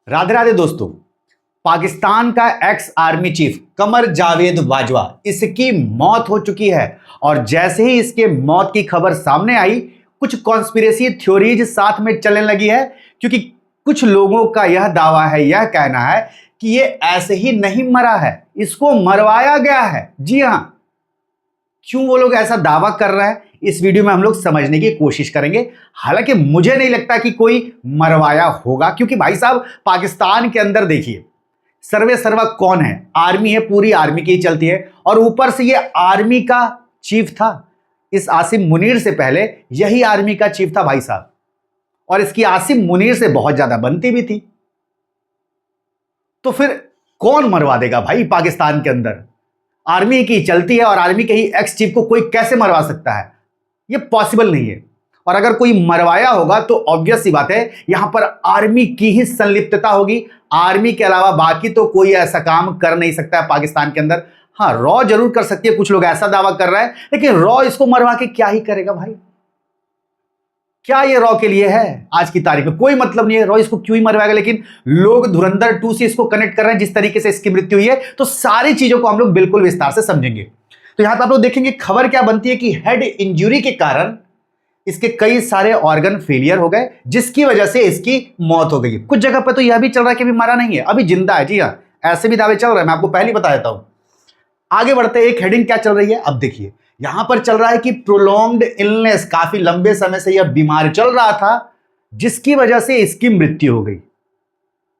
राधे राधे दोस्तों। पाकिस्तान का ex army chief Qamar Javed Bajwa, इसकी मौत हो चुकी है। और जैसे ही इसके मौत की खबर सामने आई, कुछ कॉन्स्पिरेसी थ्योरीज साथ में चलने लगी है, क्योंकि कुछ लोगों का यह दावा है, यह कहना है कि ये ऐसे ही नहीं मरा है, इसको मरवाया गया है। जी हां, क्यों वो लोग ऐसा दावा कर रहे हैं, इस वीडियो में हम लोग समझने की कोशिश करेंगे। हालांकि मुझे नहीं लगता कि कोई मरवाया होगा, क्योंकि भाई साहब पाकिस्तान के अंदर देखिए सर्वे सर्वा कौन है, आर्मी है, पूरी आर्मी की ही चलती है। और ऊपर से ये आर्मी का चीफ था, इस आसिम मुनीर से पहले यही आर्मी का चीफ था भाई साहब। और इसकी आसिम मुनीर से बहुत ज्यादा बनती भी थी। तो फिर कौन मरवा देगा भाई पाकिस्तान के अंदर? आर्मी की चलती है और आर्मी के ही एक्स चीफ को कोई कैसे मरवा सकता है? ये पॉसिबल नहीं है। और अगर कोई मरवाया होगा तो ऑब्वियस सी बात है, यहां पर आर्मी की ही संलिप्तता होगी। आर्मी के अलावा बाकी तो कोई ऐसा काम कर नहीं सकता है पाकिस्तान के अंदर। हाँ, रॉ जरूर कर सकती है, कुछ लोग ऐसा दावा कर रहे हैं, लेकिन रॉ इसको मरवा के क्या ही करेगा भाई? क्या ये रॉ के लिए है? आज की तारीख में कोई मतलब नहीं है, रॉ इसको क्यों ही मरवाएगा। लेकिन लोग धुरंधर 2 से इसको कनेक्ट कर रहे हैं, जिस तरीके से इसकी मृत्यु हुई है। तो सारी चीजों को हम लोग बिल्कुल विस्तार से समझेंगे। तो यहां पर आप लोग देखेंगे खबर क्या बनती है कि हेड इंजरी के कारण इसके कई सारे ऑर्गन फेलियर हो गए, जिसकी वजह से इसकी मौत हो गई। कुछ जगह पर तो यह भी चल रहा है कि अभी मरा नहीं है, अभी जिंदा है। जी हाँ, ऐसे भी दावे चल रहे हैं, मैं आपको पहले बता देता हूं। आगे बढ़ते एक हेडिंग क्या चल रही है अब देखिए। यहां पर चल रहा है कि प्रोलॉन्ग्ड इलनेस, काफी लंबे समय से यह बीमार चल रहा था, जिसकी वजह से इसकी मृत्यु हो गई।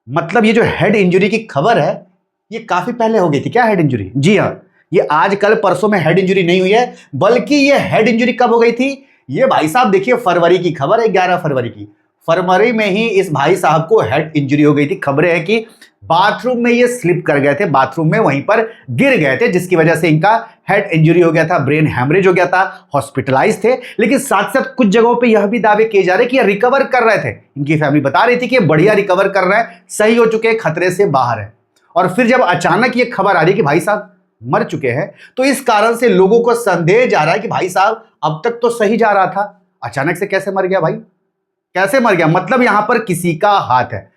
मतलब ये जो हेड इंजरी की खबर है, ये काफी पहले हो गई थी क्या हेड इंजरी? जी हाँ, ये आज कल परसों में हेड इंजरी नहीं हुई है, बल्कि ये हेड इंजरी कब हो गई थी? ये भाई साहब देखिए, फरवरी की खबर है, 11 फरवरी की। फरवरी में ही इस भाई साहब को हेड इंजरी हो गई थी। खबरें हैं कि बाथरूम में ये स्लिप कर गए थे, बाथरूम में वहीं पर गिर गए थे, जिसकी वजह से इनका हेड इंजरी हो गया था, ब्रेन हैमरेज हो गया था, हॉस्पिटलाइज थे। लेकिन साथ साथ कुछ जगहों पे यह भी दावे किए जा रहे कि ये रिकवर कर रहे थे। इनकी फैमिली बता रही थी कि बढ़िया रिकवर कर रहे हैं, सही हो चुके हैं, खतरे से बाहर है। और फिर जब अचानक ये खबर आ रही कि भाई साहब मर चुके हैं, तो इस कारण से लोगों को संदेह जा रहा है कि भाई साहब अब तक तो सही जा रहा था, अचानक से कैसे मर गया भाई? कैसे मर गया? मतलब यहां पर किसी का हाथ है।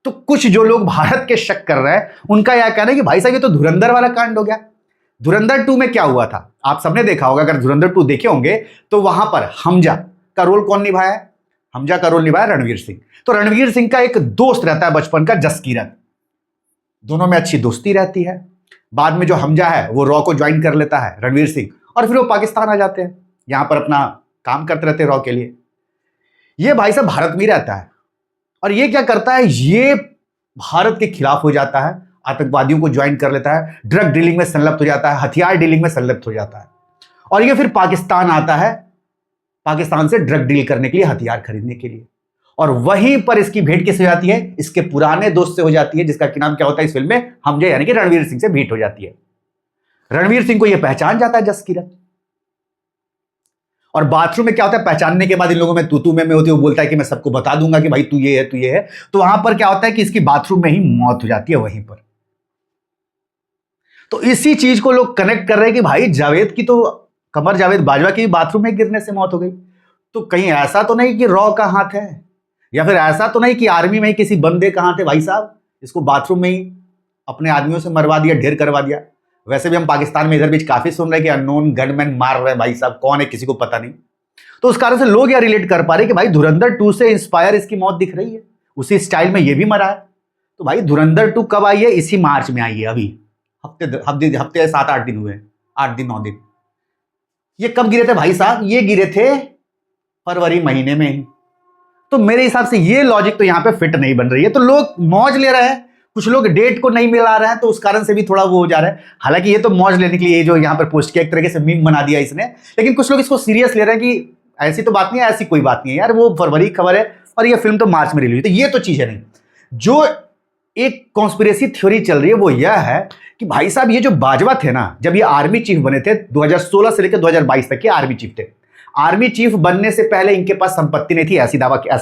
तो कुछ जो लोग भारत के शक कर रहे हैं, उनका यह कहना है कि भाई साहब ये तो धुरंधर वाला कांड हो गया। धुरंधर 2 में क्या हुआ था आप सबने देखा होगा, अगर धुरंधर 2 देखे होंगे तो वहां पर हमजा का रोल कौन निभाया है? हमजा का रोल निभाया रणवीर सिंह। तो रणवीर सिंह का एक दोस्त रहता है बचपन का, जसकीरत। दोनों में अच्छी दोस्ती रहती है। बाद में जो हमजा है वो रॉ को ज्वाइन कर लेता है, रणवीर सिंह, और फिर वो पाकिस्तान आ जाते हैं, यहां पर अपना काम करते रहते हैं रॉ के लिए। ये भाई साहब भारत में ही रहता है, और ये क्या करता है, ये भारत के खिलाफ हो जाता है, आतंकवादियों को ज्वाइन कर लेता है, ड्रग डीलिंग में संलिप्त हो जाता है, हथियार डीलिंग में संलिप्त हो जाता है। और ये फिर पाकिस्तान आता है, पाकिस्तान से ड्रग डील करने के लिए, हथियार खरीदने के लिए। और वहीं पर इसकी भेंट किससे हो जाती है? इसके पुराने दोस्त से हो जाती है, जिसका नाम क्या होता है इस फिल्म में? हमजा, यानी कि रणवीर सिंह से भेंट हो जाती है। रणवीर सिंह को यह पहचान जाता है जसकीरत। और बाथरूम में क्या होता है, पहचानने के बाद इन लोगों में तू में होती है, वो बोलता है कि मैं सबको बता दूंगा कि भाई तू ये है, तू ये है। तो वहां पर क्या होता है कि इसकी बाथरूम में ही मौत हो जाती है वहीं पर। तो इसी चीज को लोग कनेक्ट कर रहे हैं कि भाई जावेद की तो, कमर जावेद बाजवा की बाथरूम में गिरने से मौत हो गई। तो कहीं ऐसा तो नहीं कि रॉ का हाथ है, या फिर ऐसा तो नहीं कि आर्मी में ही किसी बंदे का हाथ है भाई साहब, इसको बाथरूम में ही अपने आदमियों से मरवा दिया, ढेर करवा दिया। वैसे भी हम पाकिस्तान में इधर बीच काफी सुन रहे हैं कि अननोन गनमैन मार रहे हैं भाई साहब, कौन है किसी को पता नहीं। तो उस कारण से लोग यह रिलेट कर पा रहे कि भाई धुरंधर 2 से इंस्पायर इसकी मौत दिख रही है, उसी स्टाइल में ये भी मरा है। तो भाई धुरंधर 2 कब आई है? इसी मार्च में आई है, अभी हफ्ते 7-8 दिन हुए, 8 दिन 9 दिन। ये कब गिरे थे भाई साहब? ये गिरे थे फरवरी महीने में ही। तो मेरे हिसाब से ये लॉजिक तो यहां पे फिट नहीं बन रही है। तो लोग मौज ले रहे हैं, कुछ लोग डेट को नहीं मिला रहे हैं, तो उस कारण से भी थोड़ा वो हो जा रहा है। हालांकि ये तो मौज लेने के लिए जो यहां पर पोस्ट किया, एक तरीके से मीम बना दिया इसने, लेकिन कुछ लोग इसको सीरियस ले रहे हैं कि ऐसी तो बात नहीं है, ऐसी कोई बात नहीं है यार, वो फरवरी खबर है और ये फिल्म तो मार्च में रिलीज हुई। तो ये तो चीज है नहीं। जो एक कॉन्स्पिरेसी थ्योरी चल रही है वो यह है कि भाई साहब ये जो बाजवा थे ना, जब ये आर्मी चीफ बने थे, 2016 से लेकर 2022 तक के आर्मी चीफ थे। आर्मी चीफ बनने से पहले इनके पास संपत्ति नहीं थी, ऐसा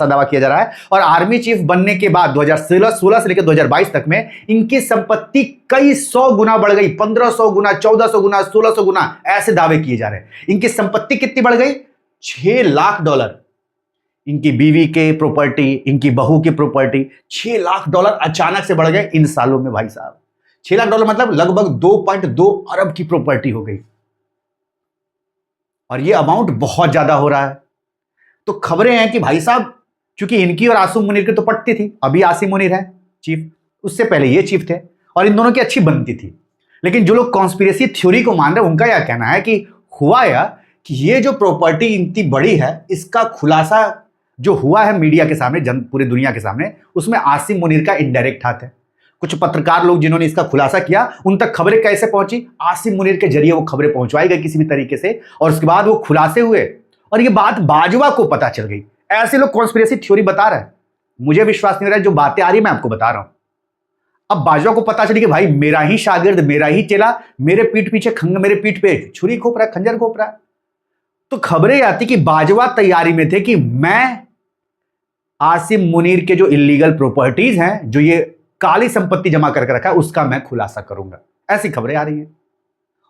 दावा किया जा रहा है। और आर्मी चीफ बनने के बाद 2016 से लेकर 2022 तक में इनकी संपत्ति कई 100 गुना बढ़ गई, 1500 गुना, 1400 गुना, 1600 गुना, ऐसे दावे किए जा रहे हैं। इनकी संपत्ति कितनी बढ़ गई? $6 लाख। इनकी बीवी के प्रॉपर्टी, इनकी बहू की प्रॉपर्टी, $6 लाख अचानक से बढ़ गए इन सालों में भाई साहब। $6 लाख मतलब लगभग 2.2 अरब की प्रॉपर्टी हो गई, और ये अमाउंट बहुत ज्यादा हो रहा है। तो खबरें हैं कि भाई साहब, चूंकि इनकी और आसिम मुनीर की तो पटती थी, अभी आसिम मुनीर है चीफ, उससे पहले ये चीफ थे, और इन दोनों की अच्छी बनती थी। लेकिन जो लोग कॉन्स्पिरेसी थ्योरी को मान रहे हैं, उनका यह कहना है कि हुआ यह कि ये जो प्रॉपर्टी इतनी बड़ी है, इसका खुलासा जो हुआ है मीडिया के सामने, पूरी दुनिया के सामने, उसमें आसिम मुनीर का इनडायरेक्ट हाथ है। कुछ पत्रकार लोग जिन्होंने इसका खुलासा किया, उन तक खबरें कैसे पहुंची? आसिम मुनीर के जरिए वो खबरें पहुंचवाई गई किसी भी तरीके से, और उसके बाद वो खुलासे हुए और ये बात बाजवा को पता चल गई। ऐसे लोग कॉन्स्पिरेसी थ्योरी बता रहे हैं, मुझे विश्वास नहीं हो रहा है, जो बातें आ रही मैं आपको बता रहा हूं। अब बाजवा को पता चली कि भाई मेरा ही शागिर्द, मेरा ही चेला मेरे पीठ पीछे मेरे पीठ पे छुरी घोप रहा है, खंजर घोप रहा है। तो खबरें आती कि बाजवा तैयारी में थे कि मैं आसिम मुनीर के जो इलीगल प्रॉपर्टीज हैं, जो ये काली संपत्ति जमा करके रखा है, उसका मैं खुलासा करूंगा। ऐसी खबरें आ रही हैं।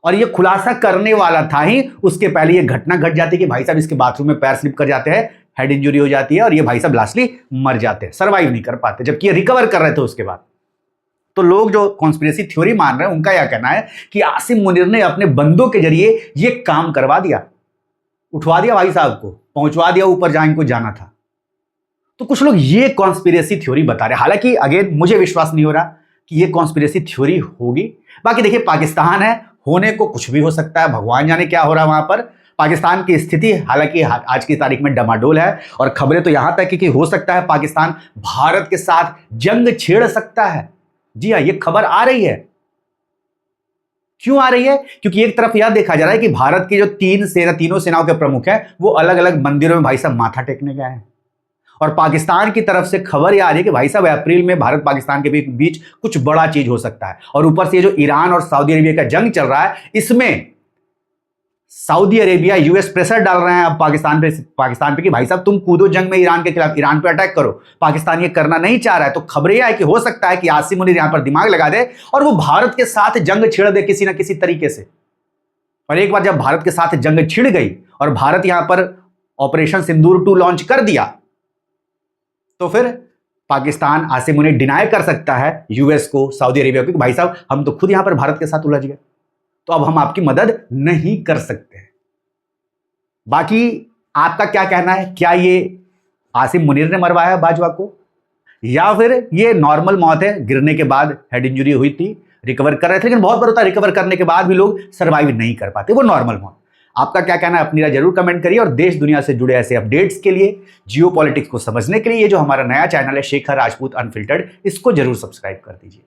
और ये खुलासा करने वाला था ही, उसके पहले ये घटना घट जाती कि भाई साहब इसके बाथरूम में पैर स्लिप कर जाते हैं, हेड इंजरी हो जाती है, और ये भाई साहब लास्टली मर जाते हैं, सर्वाइव नहीं कर पाते, जबकि ये रिकवर कर रहे थे उसके बाद। तो लोग जो कॉन्स्पिरेसी थ्योरी मान रहे हैं, उनका यह कहना है कि आसिम मुनीर ने अपने बंदों के जरिए ये काम करवा दिया, उठवा दिया भाई साहब को, पहुंचवा दिया ऊपर जहां इनको जाना था। तो कुछ लोग ये कॉन्स्पिरेसी थ्योरी बता रहे हैं। हालांकि अगेन मुझे विश्वास नहीं हो रहा कि ये कॉन्स्पिरेसी थ्योरी होगी। बाकी देखिए, पाकिस्तान है, होने को कुछ भी हो सकता है, भगवान जाने क्या हो रहा है वहां पर। पाकिस्तान की स्थिति हालांकि आज की तारीख में डमाडोल है, और खबरें तो यहां तक कि हो सकता है पाकिस्तान भारत के साथ जंग छेड़ सकता है। जी हाँ, ये खबर आ रही है। क्यों आ रही है? क्योंकि एक तरफ यह देखा जा रहा है कि भारत की जो तीनों सेनाओं के प्रमुख हैं, वो अलग अलग मंदिरों में भाई साहब माथा टेकने गए हैं। और पाकिस्तान की तरफ से खबर यह आ रही है कि भाई साहब अप्रैल में भारत पाकिस्तान के बीच कुछ बड़ा चीज हो सकता है। और ऊपर से जो ईरान और सऊदी अरेबिया का जंग चल रहा है, इसमें सऊदी अरेबिया यूएस प्रेशर डाल रहे हैं अब पाकिस्तान पे कि भाई साहब तुम कूदो जंग में ईरान के खिलाफ, ईरान पे अटैक करो। पाकिस्तान ये करना नहीं चाह रहा है। तो खबरें यह है कि हो सकता है कि आसिम मुनीर यहां पर दिमाग लगा दे और वो भारत के साथ जंग छिड़ दे किसी ना किसी तरीके से। और एक बार जब भारत के साथ जंग छिड़ गई और भारत यहां पर ऑपरेशन सिंदूर 2 लॉन्च कर दिया, तो फिर पाकिस्तान आसिम मुनीर डिनाई कर सकता है यूएस को, सऊदी अरेबिया को कि भाई साहब हम तो खुद यहां पर भारत के साथ उलझ गए, तो अब हम आपकी मदद नहीं कर सकते। बाकी आपका क्या कहना है? क्या ये आसिम मुनीर ने मरवाया बाजवा को, या फिर ये नॉर्मल मौत है, गिरने के बाद हेड इंजरी हुई थी, रिकवर कर रहे थे, लेकिन बहुत बार होता है रिकवर करने के बाद भी लोग सर्वाइव नहीं कर पाते, वो नॉर्मल मौत। आपका क्या कहना है अपनी राय जरूर कमेंट करिए। और देश दुनिया से जुड़े ऐसे अपडेट्स के लिए, जियो पॉलिटिक्स को समझने के लिए, ये जो हमारा नया चैनल है शेखर राजपूत अनफिल्टर्ड, इसको जरूर सब्सक्राइब कर दीजिए।